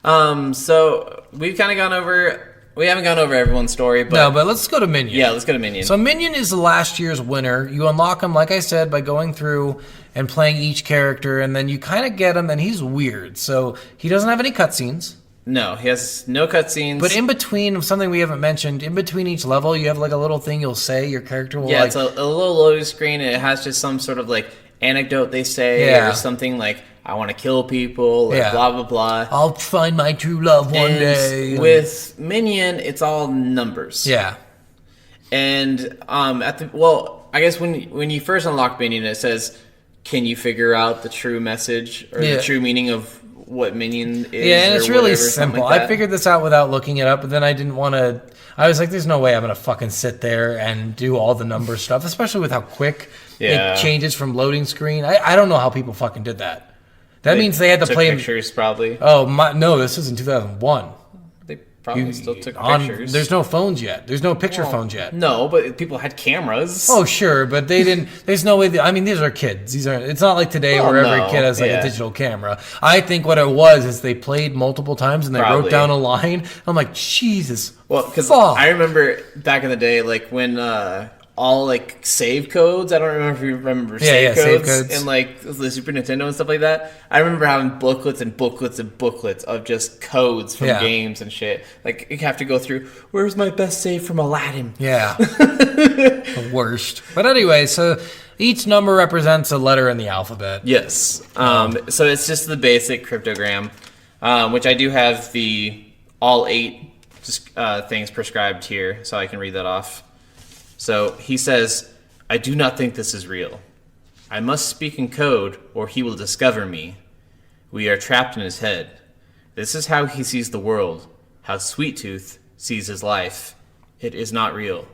So we've kind of gone over. We haven't gone over everyone's story, but No, but let's go to Minion. yeah, let's go to Minion. So Minion is last year's winner. You unlock him, like I said, by going through and playing each character, and then you kind of get him, and he's weird. So he doesn't have any cutscenes. No, he has no cutscenes. But in between, something we haven't mentioned, in between each level, you have like a little thing you'll say. Your character will it's a little loading screen, and it has just some sort of like anecdote they say, Yeah. or something like, I want to kill people, or blah, blah, blah. I'll find my true love one And day. with Minion, it's all numbers. Yeah. And I guess when you first unlock Minion, it says, can you figure out the true message or the true meaning of what Minion is? Yeah, and it's really whatever, something simple. like I figured this out without looking it up, but then I didn't want to. I was like, there's no way I'm going to fucking sit there and do all the number stuff, especially with how quick it changes from loading screen. I don't know how people fucking did that. That means they had to took play pictures, probably. Oh, no, this is in 2001. They probably still took pictures. There's no phones yet. There's no picture phones yet. No, but people had cameras. Oh, sure, but they didn't. There's no way. These are kids. It's not like today where every kid has like a digital camera. I think what it was is they played multiple times and they wrote down a line. I'm like, Jesus. Well, because I remember back in the day, like when all like save codes. I don't remember if you remember save codes and like the Super Nintendo and stuff like that. I remember having booklets and booklets and booklets of just codes from games and shit. Like you have to go through. Where's my best save from Aladdin? Yeah, the worst. But anyway, so each number represents a letter in the alphabet. Yes. So it's just the basic cryptogram, which I do have the all 8 things prescribed here, so I can read that off. So he says, I do not think this is real. I must speak in code, or he will discover me. We are trapped in his head. This is how he sees the world, how Sweet Tooth sees his life. It is not real.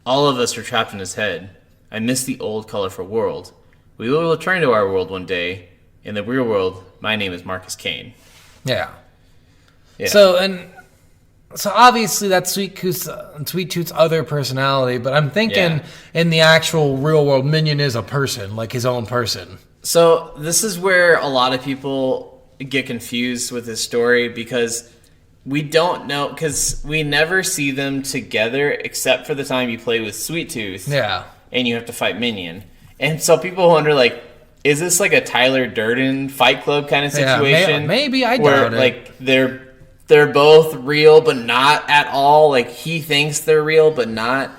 All of us are trapped in his head. I miss the old, colorful world. We will return to our world one day. In the real world, my name is Marcus Kane. Yeah. So obviously that's Sweet Tooth's other personality, but I'm thinking in the actual real world, Minion is a person, like his own person. So this is where a lot of people get confused with this story because we don't know, because we never see them together except for the time you play with Sweet Tooth. Yeah. And you have to fight Minion. And so people wonder, like, is this like a Tyler Durden Fight Club kind of situation? Yeah, maybe. I where, doubt it. Like, they're both real, but not at all. Like, he thinks they're real, but not.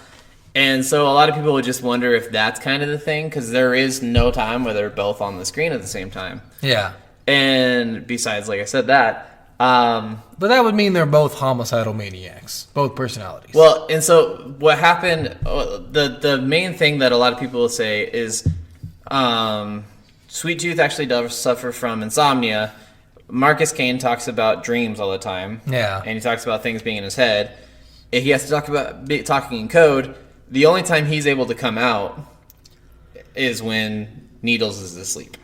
And so a lot of people would just wonder if that's kind of the thing, because there is no time where they're both on the screen at the same time. Yeah. And besides, like I said, that. But that would mean they're both homicidal maniacs, both personalities. Well, and so what happened, the main thing that a lot of people will say is Sweet Tooth actually does suffer from insomnia. Marcus Kane talks about dreams all the time. Yeah. And he talks about things being in his head. He has to talk about talking in code. The only time he's able to come out is when Needles is asleep.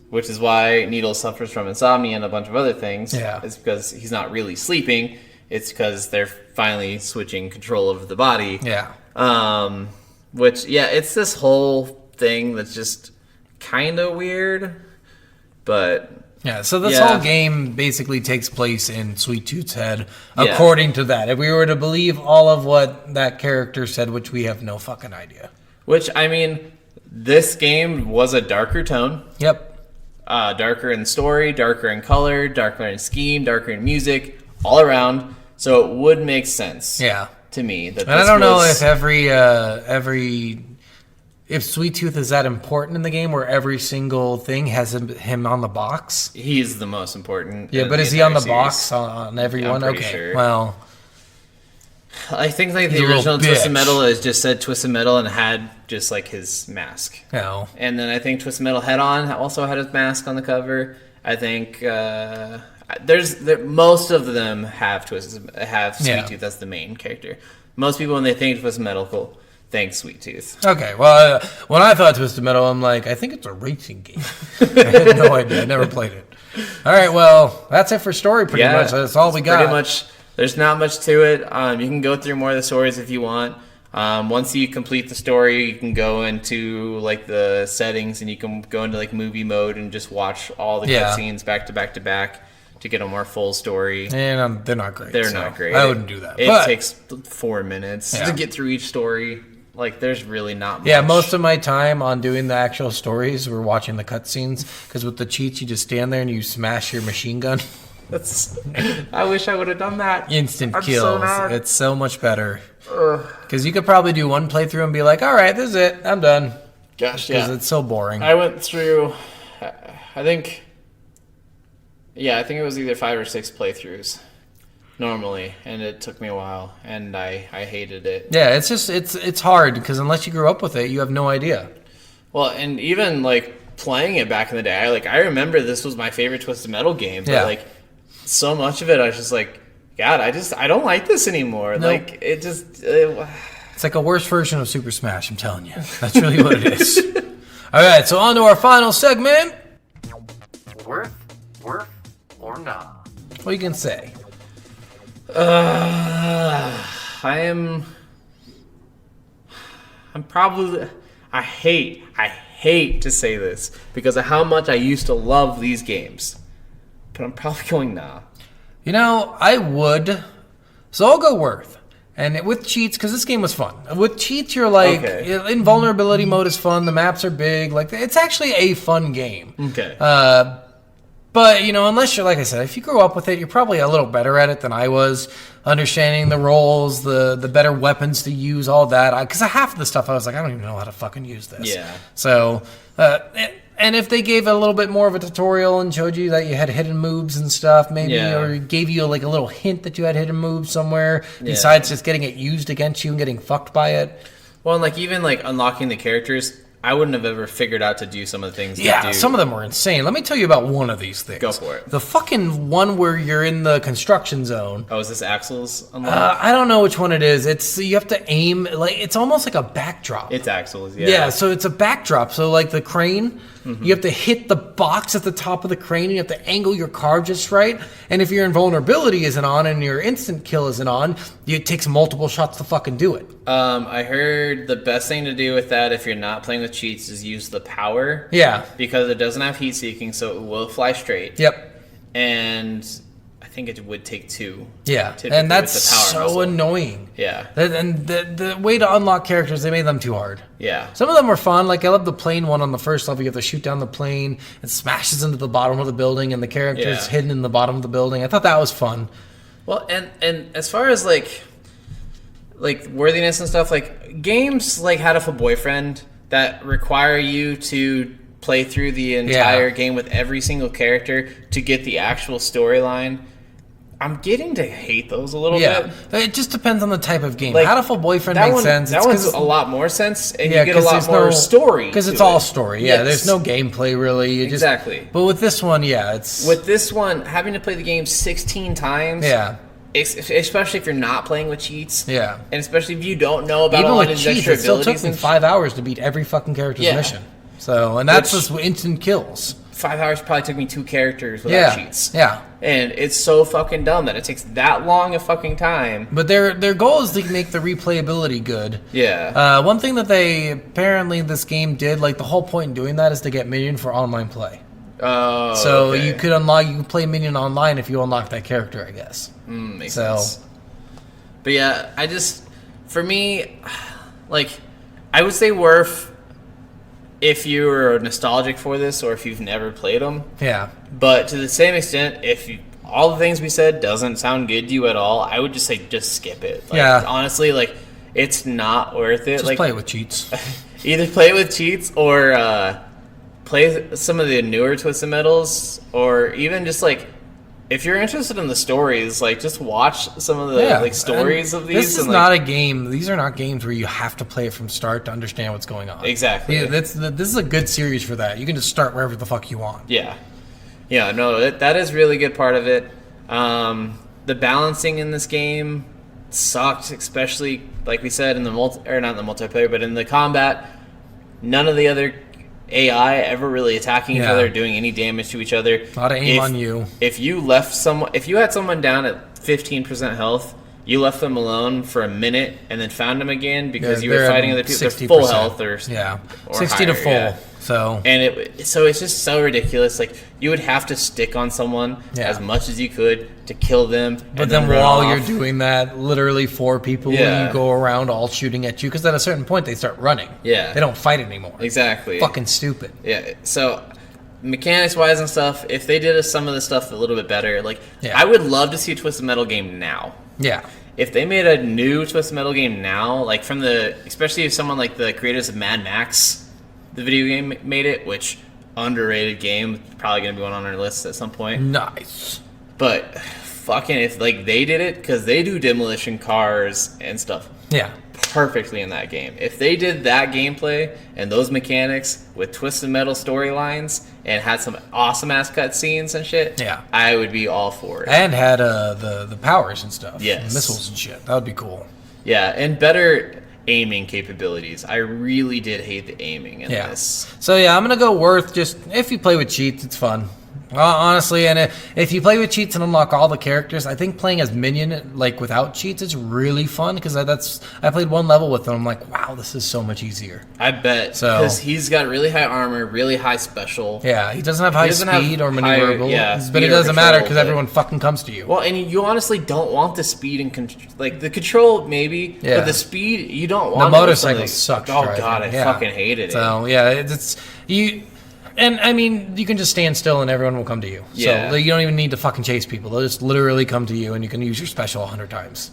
Which is why Needles suffers from insomnia and a bunch of other things. Yeah. It's because he's not really sleeping. It's because they're finally switching control of the body. Yeah. Which, it's this whole thing that's just kind of weird. But... Yeah, so this whole game basically takes place in Sweet Tooth's head, according to that. If we were to believe all of what that character said, which we have no fucking idea. Which, I mean, this game was a darker tone. Yep. Darker in story, darker in color, darker in scheme, darker in music, all around. So it would make sense. Yeah. To me. That and I don't know if if Sweet Tooth is that important in the game where every single thing has him on the box. He's the most important. Yeah, but is he on the box on every one? I'm pretty okay, sure. Well... I think like the original Twisted Metal is just said Twisted Metal and had just like his mask. No. And then I think Twisted Metal Head On also had his mask on the cover. I think most of them have Sweet Tooth as the main character. Most people when they think Twisted Metal think Sweet Tooth. Okay, well when I thought Twisted Metal, I'm like, I think it's a racing game. I had no idea. I never played it. All right, well that's it for story. Pretty much that's all we got. Pretty much. There's not much to it. You can go through more of the stories if you want. Once you complete the story, you can go into like the settings and you can go into like movie mode and just watch all the cutscenes back to back to back. to get a more full story. And they're not great. They're not great. I wouldn't do that. It But, takes 4 minutes to get through each story. Like, there's really not much. yeah, most of my time on doing the actual stories, we're watching the cutscenes. Because with the cheats, you just stand there and you smash your machine gun. I wish I would have done that. Instant I'm kills. so mad. It's so much better. Because you could probably do one playthrough and be like, all right, this is it. I'm done. Gosh, Because yeah. it's so boring. I went through, I think it was either 5 or 6 playthroughs normally, and it took me a while, and I hated it. Yeah, it's just it's hard because unless you grew up with it, you have no idea. Well, and even like playing it back in the day, I remember this was my favorite Twisted Metal game, but like so much of it, I was just like, God, I don't like this anymore. Nope. Like it just. It's like a worse version of Super Smash. I'm telling you, that's really what it is. All right, so on to our final segment. Worf, or not? What you can say? I'm probably. I hate to say this because of how much I used to love these games, but I'm probably going nah. You know, I would. So I'll go Worth. And with cheats, because this game was fun. With cheats, you're like, invulnerability mode is fun. The maps are big. Like, it's actually a fun game. Okay. But, you know, unless you're, like I said, if you grew up with it, you're probably a little better at it than I was. Understanding the roles, the better weapons to use, all that. Because half of the stuff I was like, I don't even know how to fucking use this. Yeah. So, and if they gave a little bit more of a tutorial and showed you that you had hidden moves and stuff, maybe, or gave you like a little hint that you had hidden moves somewhere, besides just getting it used against you and getting fucked by it. Well, and like even like unlocking the characters, I wouldn't have ever figured out to do some of the things. Yeah, some of them were insane. Let me tell you about one of these things. Go for it. The fucking one where you're in the construction zone. Oh, is this Axel's unlock? I don't know which one it is. It's you have to aim like it's almost like a backdrop. It's Axel's, yeah. Yeah, so it's a backdrop. So like the crane, you have to hit the box at the top of the crane and you have to angle your car just right. And if your invulnerability isn't on and your instant kill isn't on, it takes multiple shots to fucking do it. I heard the best thing to do with that if you're not playing with cheats is use the power. Yeah. Because it doesn't have heat seeking, so it will fly straight. Yep. And I think it would take 2. Yeah, typically and that's with the power so muscle. annoying. Yeah. And the way to unlock characters, they made them too hard. Yeah. Some of them were fun. Like, I love the plane one on the first level. You have to shoot down the plane. It smashes into the bottom of the building, and the character's hidden in the bottom of the building. I thought that was fun. Well, and as far as, like worthiness and stuff, like, games like How to F a Boyfriend that require you to play through the entire game with every single character to get the actual storyline, I'm getting to hate those a little bit. It just depends on the type of game. Like, How to F a Boyfriend that makes one, sense. That It's one's 'cause- a lot more sense, and yeah, you get a 'cause lot there's more no story. Because it's to all it. story. Yeah, Yes. there's no gameplay really. You just, Exactly. But with this one, it's With this one, having to play the game 16 times. Yeah. Especially if you're not playing with cheats. Yeah. And especially if you don't know about Even all with his cheats, extra it still took abilities me and 5 hours to beat every fucking character's Yeah. mission. So, and that's Which- just instant kills. 5 hours probably took me 2 characters without cheats. Yeah. And it's so fucking dumb that it takes that long a fucking time. But their goal is to make the replayability good. Yeah. One thing that they apparently this game did, like the whole point in doing that is to get Minion for online play. Oh. So okay. you could play Minion online if you unlock that character, I guess. Makes So- sense. But yeah, for me, like, I would say Worf if you're nostalgic for this or if you've never played them. Yeah. But to the same extent, if all the things we said doesn't sound good to you at all, I would just say just skip it. Like, Yeah. honestly, like, it's not worth it. Just Like, play it with cheats. either play it with cheats or play some of the newer Twisted Metals, or even just like, if you're interested in the stories, like, just watch some of the stories and of these. This is not a game. These are not games where you have to play it from start to understand what's going on. Exactly. Yeah, this is a good series for that. You can just start wherever the fuck you want. Yeah. Yeah, no, that is really good part of it. The balancing in this game sucked, especially, like we said, in the not in the multiplayer, but in the combat. None of the other AI ever really attacking each other, doing any damage to each other. A lot of aim on you. If you had someone down at 15% health, you left them alone for a minute and then found them again because you were they're fighting other people. They're 60%. full health or 60 higher, to full. yeah. So so it's just so ridiculous. Like, you would have to stick on someone as much as you could to kill them. But then while you're doing that, literally 4 people, you go around all shooting at you, because at a certain point they start running. Yeah. They don't fight anymore. Exactly. Fucking stupid. Yeah. So mechanics wise and stuff, if they did some of the stuff a little bit better, like I would love to see a Twisted Metal game now. Yeah. If they made a new Twisted Metal game now, like especially if someone like the creators of Mad Max, the video game, made it, which underrated game, probably gonna be one on our list at some point. Nice. But fucking if like they did it, because they do demolition cars and stuff. Yeah. Perfectly in that game. If they did that gameplay and those mechanics with Twisted Metal storylines and had some awesome ass cutscenes and shit, I would be all for it. And had the powers and stuff. Yes. Missiles and shit. That would be cool. Yeah, and better aiming capabilities. I really did hate the aiming in this. So yeah, I'm gonna go Worth. Just if you play with cheats, it's fun. Honestly, and if you play with cheats and unlock all the characters, I think playing as Minion, like without cheats, is really fun, because I played one level with him. I'm like, wow, this is so much easier. I bet. So because he's got really high armor, really high special. Yeah, he doesn't have high speed or maneuverable. But it doesn't matter because everyone fucking comes to you. Well, and you honestly don't want the speed and like the control maybe, but the speed you don't want. The motorcycle sucks. Oh god, I fucking hated it. So yeah, it's you. And, I mean, you can just stand still and everyone will come to you. Yeah. So you don't even need to fucking chase people. They'll just literally come to you and you can use your special 100 times.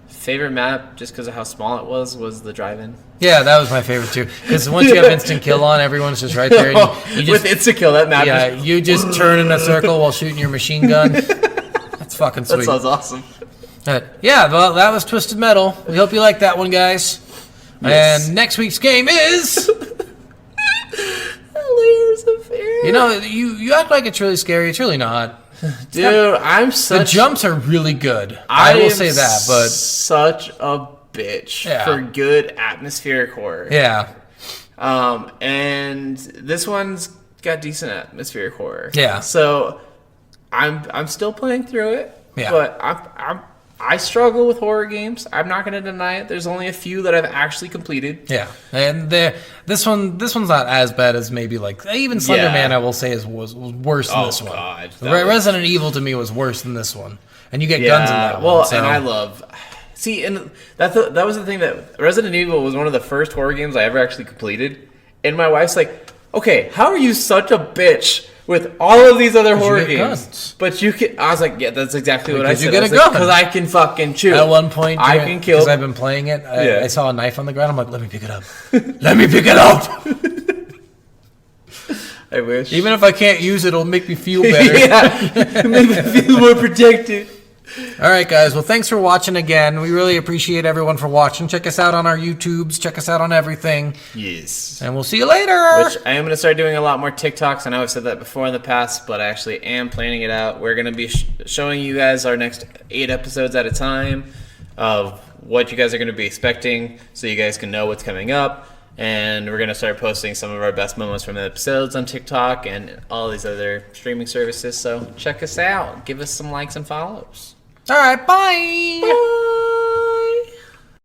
Favorite map, just because of how small it was the drive-in. Yeah, that was my favorite too. Because once you have instant kill on, everyone's just right there. And you just, with instant kill, that map. Yeah, you just turn in a circle while shooting your machine gun. That's fucking sweet. That sounds awesome. Yeah, well, that was Twisted Metal. We hope you like that one, guys. Yes. And next week's game is... Layers of Fear. You know, you act like it's really scary. It's really not. Dude, I'm such... The jumps are really good. I will say that, but... such a bitch for good atmospheric horror. Yeah. And this one's got decent atmospheric horror. Yeah. So, I'm still playing through it. Yeah. But I struggle with horror games. I'm not going to deny it. There's only a few that I've actually completed. Yeah, and this one's not as bad as maybe like even Slender Man. I will say was worse than this one. God, Resident Evil to me was worse than this one, and you get guns in that one. And I love. See, and that was the thing, that Resident Evil was one of the first horror games I ever actually completed, and my wife's like, "Okay, how are you such a bitch with all of these other horror games? Guns. But you can..." I was like, "Yeah, that's exactly what I said." You get a gun because I can fucking shoot. At one point, I can kill. Because I've been playing it. I saw a knife on the ground. I'm like, "Let me pick it up. Let me pick it up." I wish. Even if I can't use it, it'll make me feel better. Yeah, make me feel more protected. All right, guys. Well, thanks for watching again. We really appreciate everyone for watching. Check us out on our YouTubes. Check us out on everything. Yes. And we'll see you later. Which I am going to start doing a lot more TikToks. I know I've said that before in the past, but I actually am planning it out. We're going to be showing you guys our next 8 episodes at a time of what you guys are going to be expecting, so you guys can know what's coming up. And we're going to start posting some of our best moments from the episodes on TikTok and all these other streaming services. So check us out. Give us some likes and follows. All right, bye.